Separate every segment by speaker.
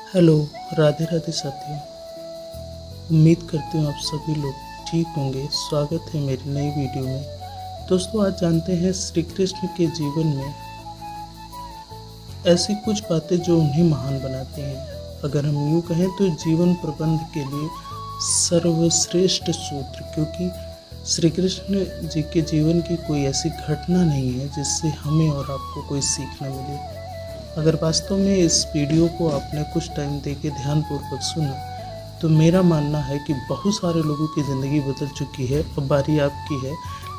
Speaker 1: Hello, Radhe Radhe साथियों। उम्मीद करती हूँ आप सभी लोग ठीक होंगे। स्वागत है मेरी नई वीडियो में। दोस्तों, आज जानते हैं श्री कृष्ण के जीवन में ऐसी कुछ बातें जो उन्हें महान बनाती हैं। अगर हम यूँ कहें तो जीवन प्रबंध के लिए सर्वश्रेष्ठ सूत्र, क्योंकि श्री कृष्ण जी के जीवन की कोई ऐसी घटना नहीं है जिससे हमें और आपको कोई सीख न मिले। अगर वास्तव में इस वीडियो को आपने कुछ टाइम दे के ध्यानपूर्वक सुना तो मेरा मानना है कि बहुत सारे लोगों की ज़िंदगी बदल चुकी है। अब बारी आपकी है,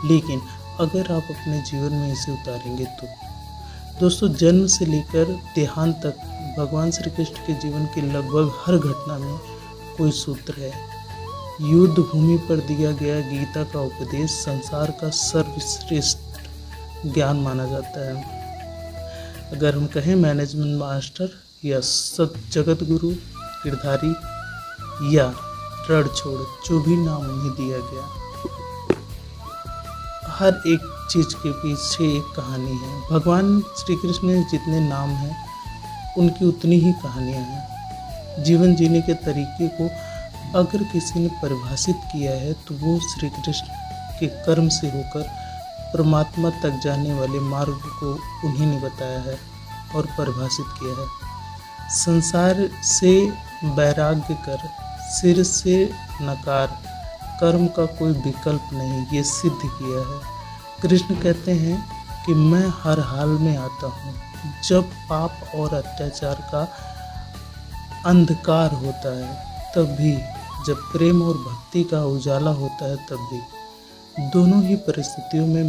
Speaker 1: लेकिन अगर आप अपने जीवन में इसे उतारेंगे तो। दोस्तों, जन्म से लेकर देहांत तक भगवान श्री कृष्ण के जीवन की लगभग हर घटना में कोई सूत्र है। युद्ध भूमि पर दिया गया गीता का उपदेश संसार का सर्वश्रेष्ठ ज्ञान माना जाता है। अगर हम कहें मैनेजमेंट मास्टर या सत जगत गुरु, गिरधारी या रण छोड़, जो भी नाम उन्हें दिया गया, हर एक चीज़ के पीछे एक कहानी है। भगवान श्री कृष्ण में जितने नाम हैं उनकी उतनी ही कहानियाँ हैं। जीवन जीने के तरीके को अगर किसी ने परिभाषित किया है तो वो श्री कृष्ण के कर्म से होकर परमात्मा तक जाने वाले मार्ग को उन्हीं ने बताया है और परिभाषित किया है। संसार से वैराग्य कर, सिर से नकार, कर्म का कोई विकल्प नहीं, ये सिद्ध किया है। कृष्ण कहते हैं कि मैं हर हाल में आता हूँ। जब पाप और अत्याचार का अंधकार होता है तब भी, जब प्रेम और भक्ति का उजाला होता है तब भी, दोनों ही परिस्थितियों में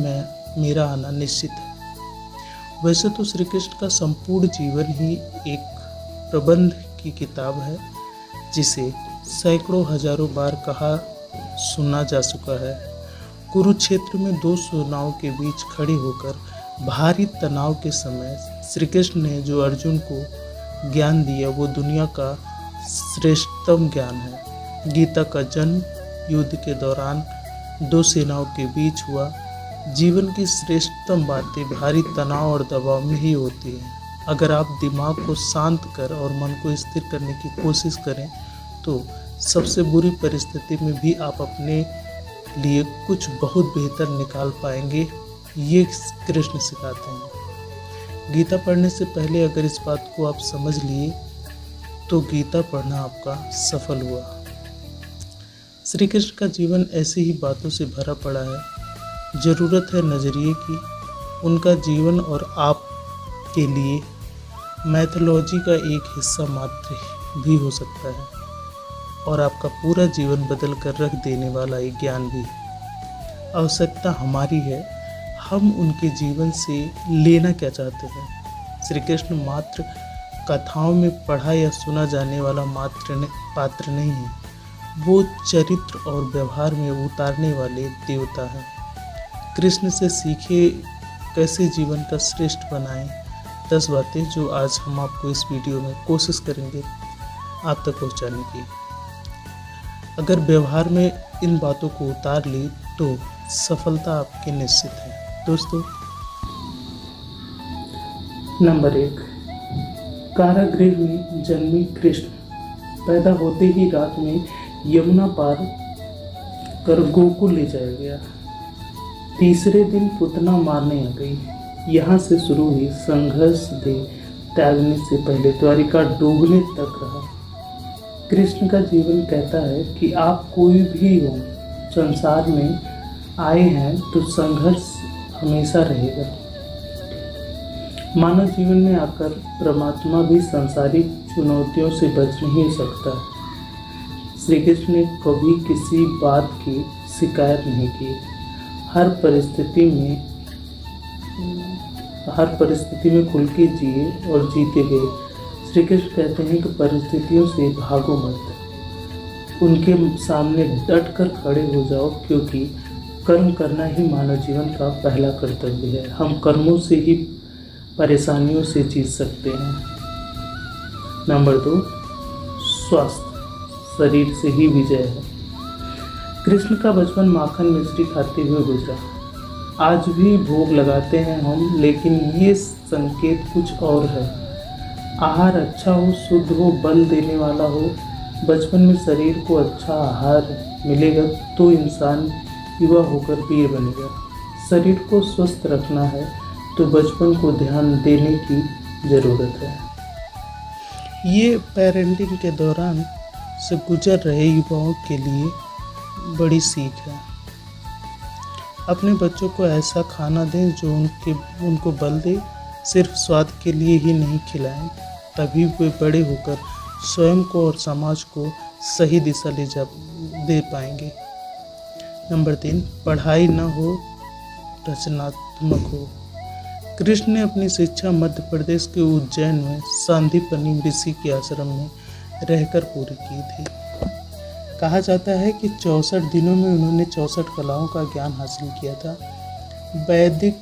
Speaker 1: मेरा आना निश्चित है। वैसे तो श्री कृष्ण का संपूर्ण जीवन ही एक प्रबंध की किताब है, जिसे सैकड़ों हजारों बार कहा सुना जा चुका है। कुरुक्षेत्र में दो सेनाओं के बीच खड़े होकर भारी तनाव के समय श्री कृष्ण ने जो अर्जुन को ज्ञान दिया वो दुनिया का श्रेष्ठतम ज्ञान है। गीता का जन्म युद्ध के दौरान दो सेनाओं के बीच हुआ। जीवन की श्रेष्ठतम बातें भारी तनाव और दबाव में ही होती हैं। अगर आप दिमाग को शांत कर और मन को स्थिर करने की कोशिश करें तो सबसे बुरी परिस्थिति में भी आप अपने लिए कुछ बहुत बेहतर निकाल पाएंगे। ये कृष्ण सिखाते हैं। गीता पढ़ने से पहले अगर इस बात को आप समझ लिए तो गीता पढ़ना आपका सफल हुआ। श्री कृष्ण का जीवन ऐसी ही बातों से भरा पड़ा है। ज़रूरत है नज़रिए की। उनका जीवन और आप के लिए मैथोलॉजी का एक हिस्सा मात्र भी हो सकता है और आपका पूरा जीवन बदल कर रख देने वाला एक ज्ञान भी। आवश्यकता हमारी है, हम उनके जीवन से लेना क्या चाहते हैं। श्री कृष्ण मात्र कथाओं में पढ़ा या सुना जाने वाला पात्र नहीं है, वो चरित्र और व्यवहार में उतारने वाले देवता हैं। कृष्ण से सीखे कैसे जीवन का श्रेष्ठ बनाएं, 10 बातें जो आज हम आपको इस वीडियो में कोशिश करेंगे आप तक पहुंचाने की। अगर व्यवहार में इन बातों को उतार ली तो सफलता आपकी निश्चित है। दोस्तों, नंबर 1, कारागृह में जन्मी कृष्ण पैदा होते ही रात में यमुना पार कर गोकुल ले जाया गया। तीसरे दिन पुतना मारने आ गई। यहाँ से शुरू हुई संघर्ष देह त्यागने से पहले द्वारिका डूबने तक रहा। कृष्ण का जीवन कहता है कि आप कोई भी हो, संसार में आए हैं तो संघर्ष हमेशा रहेगा। मानव जीवन में आकर परमात्मा भी सांसारिक चुनौतियों से बच नहीं सकता। श्री कृष्ण ने कभी किसी बात की शिकायत नहीं की। हर परिस्थिति में खुल के जिए और जीते गए। श्री कृष्ण कहते हैं कि परिस्थितियों से भागो मत, उनके सामने डट कर खड़े हो जाओ, क्योंकि कर्म करना ही मानव जीवन का पहला कर्तव्य है। हम कर्मों से ही परेशानियों से जीत सकते हैं। नंबर 2, स्वास्थ्य शरीर से ही विजय है। कृष्ण का बचपन माखन मिश्री खाते हुए गुजरा। आज भी भोग लगाते हैं हम, लेकिन ये संकेत कुछ और है। आहार अच्छा हो, शुद्ध हो, बल देने वाला हो। बचपन में शरीर को अच्छा आहार मिलेगा तो इंसान युवा होकर वीर बनेगा। शरीर को स्वस्थ रखना है तो बचपन को ध्यान देने की ज़रूरत है। ये पेरेंटिंग के दौरान से गुजर रहे युवाओं के लिए बड़ी सीख है। अपने बच्चों को ऐसा खाना दें जो उनको बल दे। सिर्फ स्वाद के लिए ही नहीं खिलाएं, तभी वे बड़े होकर स्वयं को और समाज को सही दिशा दे पाएंगे। नंबर 3, पढ़ाई न हो, रचनात्मक हो। कृष्ण ने अपनी शिक्षा मध्य प्रदेश के उज्जैन में सांदीपनि ऋषि के आश्रम में रहकर पूरी की थी। कहा जाता है कि 64 दिनों में उन्होंने 64 कलाओं का ज्ञान हासिल किया था। वैदिक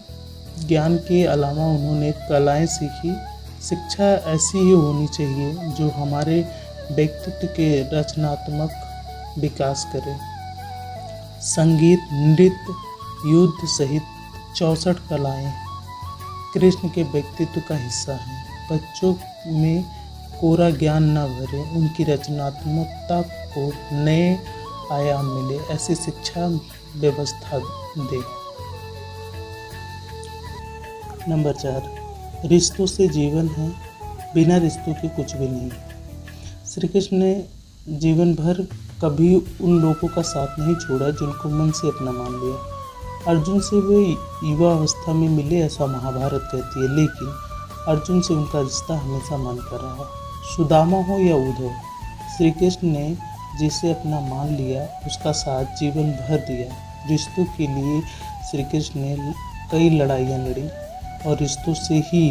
Speaker 1: ज्ञान के अलावा उन्होंने कलाएं सीखी। शिक्षा ऐसी ही होनी चाहिए जो हमारे व्यक्तित्व के रचनात्मक विकास करे। संगीत, नृत्य, युद्ध सहित 64 कलाएं कृष्ण के व्यक्तित्व का हिस्सा हैं। बच्चों में कोरा ज्ञान न भरे, उनकी रचनात्मकता को नए आयाम मिले, ऐसी शिक्षा व्यवस्था दे। नंबर 4, रिश्तों से जीवन है, बिना रिश्तों के कुछ भी नहीं। श्री कृष्ण ने जीवन भर कभी उन लोगों का साथ नहीं छोड़ा जिनको मन से अपना मान लिया। अर्जुन से वे युवा अवस्था में मिले ऐसा महाभारत कहती है, लेकिन अर्जुन से उनका रिश्ता हमेशा मन कर रहा। सुदामा हो या उद्धव, श्री कृष्ण ने जिसे अपना मान लिया उसका साथ जीवन भर दिया। रिश्तों के लिए श्री कृष्ण ने कई लड़ाइयाँ लड़ी और रिश्तों से ही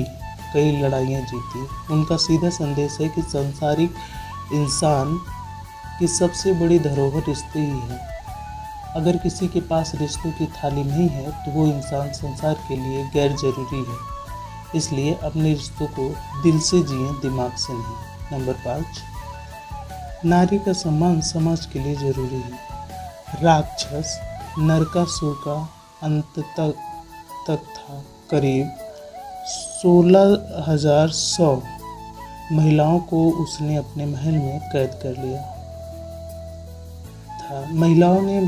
Speaker 1: कई लड़ाइयाँ जीती। उनका सीधा संदेश है कि सांसारिक इंसान की सबसे बड़ी धरोहर रिश्ते ही है। अगर किसी के पास रिश्तों की थाली नहीं है तो वो इंसान संसार के लिए गैर जरूरी है। इसलिए अपने रिश्तों को दिल से जिएं, दिमाग से नहीं। नंबर 5, नारी का सम्मान समाज के लिए जरूरी है। राक्षस नरकासुर का अंत तक था। करीब 16,100 महिलाओं को उसने अपने महल में कैद कर लिया था। महिलाओं ने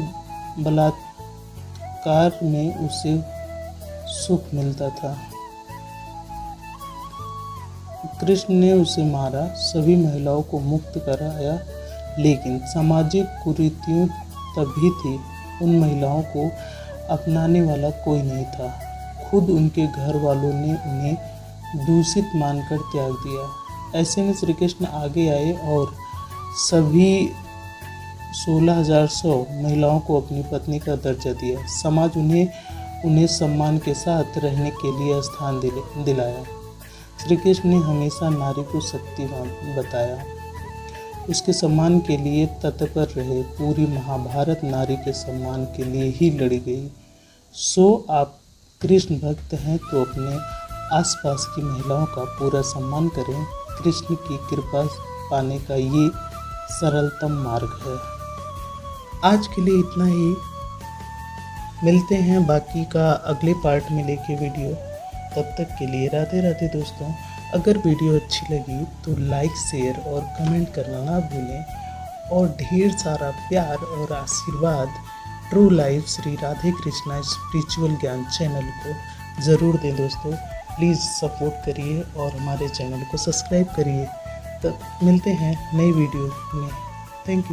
Speaker 1: बलात्कार में उसे सुख मिलता था। कृष्ण ने उसे मारा, सभी महिलाओं को मुक्त कराया, लेकिन सामाजिक कुरीतियों तभी थी। उन महिलाओं को अपनाने वाला कोई नहीं था। खुद उनके घर वालों ने उन्हें दूषित मानकर त्याग दिया। ऐसे में श्री कृष्ण आगे आए और सभी 16,100 महिलाओं को अपनी पत्नी का दर्जा दिया। समाज उन्हें सम्मान के साथ रहने के लिए स्थान दिलाया। श्री कृष्ण ने हमेशा नारी को शक्तिवान बताया, उसके सम्मान के लिए तत्पर रहे। पूरी महाभारत नारी के सम्मान के लिए ही लड़ी गई। सो आप कृष्ण भक्त हैं तो अपने आसपास की महिलाओं का पूरा सम्मान करें। कृष्ण की कृपा पाने का ये सरलतम मार्ग है। आज के लिए इतना ही। मिलते हैं बाकी का अगले पार्ट में लेके वीडियो। तब तक के लिए राधे राधे दोस्तों। अगर वीडियो अच्छी लगी तो लाइक, शेयर और कमेंट करना ना भूलें और ढेर सारा प्यार और आशीर्वाद true life Shri Radhe Krishna spiritual ज्ञान चैनल को ज़रूर दें दोस्तों। प्लीज़ सपोर्ट करिए और हमारे चैनल को सब्सक्राइब करिए। तब मिलते हैं नई वीडियो में। Thank you.